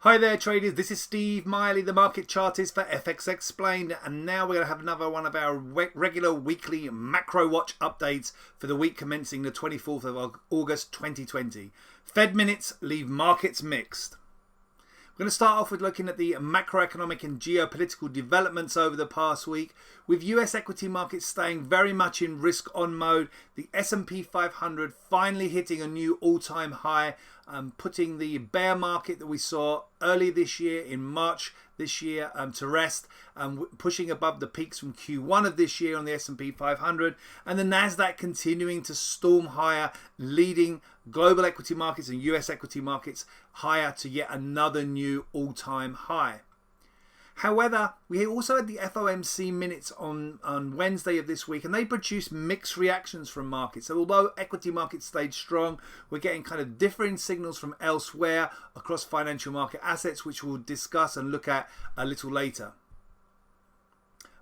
Hi there traders, this is Steve Miley, the market chartist for FX Explained, and now we're going to have another one of our regular weekly macro watch updates for the week commencing the 24th of August 2020. Fed minutes leave markets mixed. We're going to start off with looking at the macroeconomic and geopolitical developments over the past week, with US equity markets staying very much in risk-on mode. The S&P 500 finally hitting a new all-time high, putting the bear market that we saw early this year in March this year to rest, pushing above the peaks from Q1 of this year on the S&P 500, and the Nasdaq continuing to storm higher, leading global equity markets and US equity markets higher to yet another new all-time high. However, we also had the FOMC minutes on Wednesday of this week, and they produced mixed reactions from markets. So although equity markets stayed strong, we're getting kind of differing signals from elsewhere across financial market assets, which we'll discuss and look at a little later.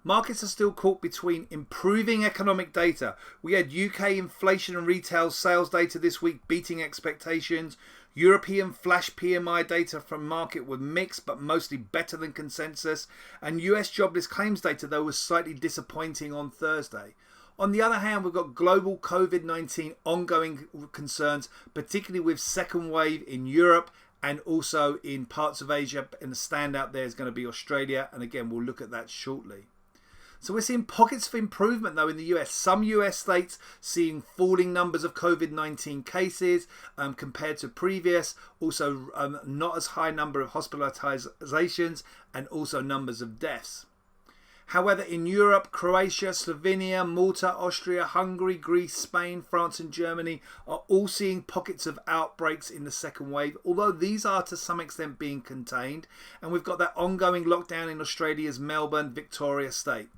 Markets are still caught between improving economic data. We had UK inflation and retail sales data this week beating expectations. European flash PMI data from market were mixed but mostly better than consensus. And US jobless claims data, though, was slightly disappointing on Thursday. On the other hand, we've got global COVID-19 ongoing concerns, particularly with second wave in Europe and also in parts of Asia. And the standout there is going to be Australia. And again, we'll look at that shortly. So we're seeing pockets of improvement, though, in the US. Some US states seeing falling numbers of COVID-19 cases compared to previous. Also, not as high number of hospitalizations and also numbers of deaths. However, in Europe, Croatia, Slovenia, Malta, Austria, Hungary, Greece, Spain, France and Germany are all seeing pockets of outbreaks in the second wave, although these are to some extent being contained. And we've got that ongoing lockdown in Australia's Melbourne, Victoria state.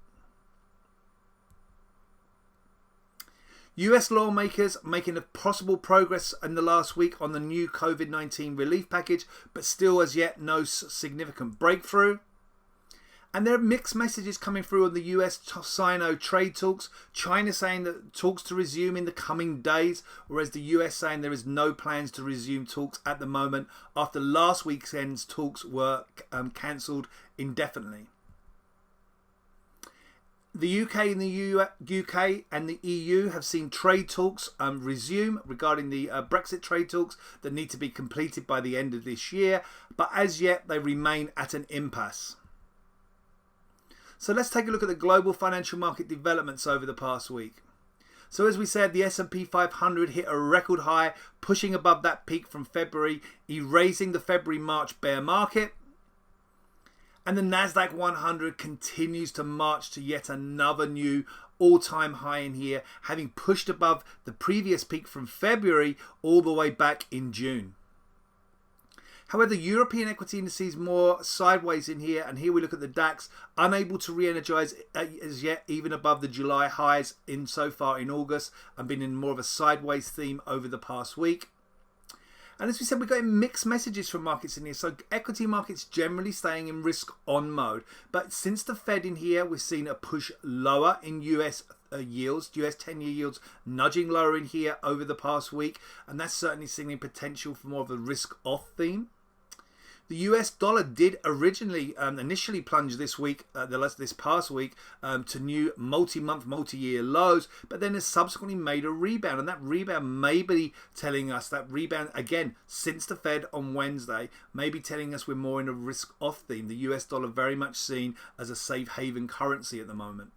US lawmakers making a possible progress in the last week on the new COVID-19 relief package, but still as yet no significant breakthrough. And there are mixed messages coming through on the US-Sino trade talks. China saying that talks to resume in the coming days, whereas the US saying there is no plans to resume talks at the moment after last weekend's talks were cancelled indefinitely. The UK and the EU have seen trade talks resume regarding the Brexit trade talks that need to be completed by the end of this year, but as yet they remain at an impasse. So let's take a look at the global financial market developments over the past week. So as we said, the S&P 500 hit a record high, pushing above that peak from February, erasing the February-March bear market. And the Nasdaq 100 continues to march to yet another new all-time high in here, having pushed above the previous peak from February all the way back in June. However, the European equity indices more sideways in here, and here we look at the DAX, unable to re-energize as yet, even above the July highs in so far in August, and been in more of a sideways theme over the past week. And as we said, we're getting mixed messages from markets in here. So equity markets generally staying in risk-on mode. But since the Fed in here, we've seen a push lower in US yields, US 10-year yields nudging lower in here over the past week. And that's certainly signaling potential for more of a risk-off theme. The US dollar did initially plunge this week, this past week, to new multi-month, multi-year lows, but then has subsequently made a rebound. And that rebound may be telling us, that rebound, again, since the Fed on Wednesday, may be telling us we're more in a risk-off theme. The US dollar very much seen as a safe haven currency at the moment.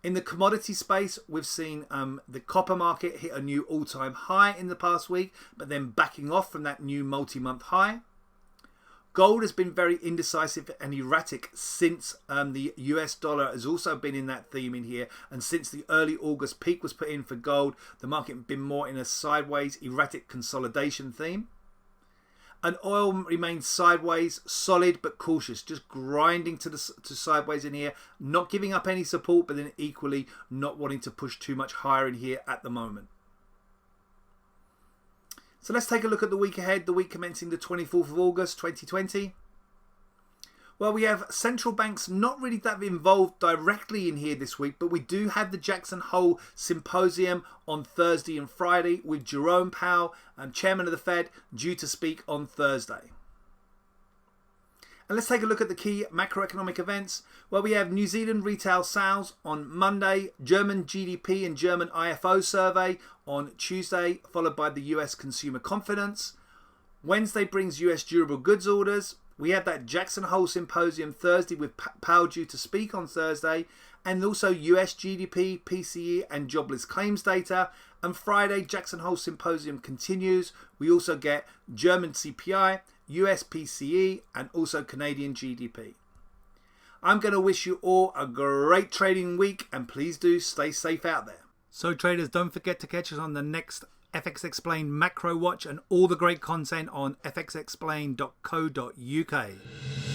In the commodity space, we've seen the copper market hit a new all-time high in the past week, but then backing off from that new multi-month high. Gold has been very indecisive and erratic since the US dollar has also been in that theme in here. And since the early August peak was put in for gold, the market has been more in a sideways, erratic consolidation theme. And oil remains sideways, solid but cautious, just grinding to sideways in here, not giving up any support, but then equally not wanting to push too much higher in here at the moment. So let's take a look at the week ahead, the week commencing the 24th of August 2020. Well, we have central banks not really that involved directly in here this week, but we do have the Jackson Hole Symposium on Thursday and Friday with Jerome Powell, Chairman of the Fed, due to speak on Thursday. And let's take a look at the key macroeconomic events. Well, we have New Zealand retail sales on Monday, German GDP and German IFO survey on Tuesday, followed by the US consumer confidence. Wednesday brings US durable goods orders. We have that Jackson Hole Symposium Thursday with Powell due to speak on Thursday, and also US GDP, PCE and jobless claims data. And Friday, Jackson Hole Symposium continues. We also get German CPI, US PCE and also Canadian GDP. I'm going to wish you all a great trading week, and please do stay safe out there. So traders, don't forget to catch us on the next FX Explained Macro Watch and all the great content on fxexplained.co.uk.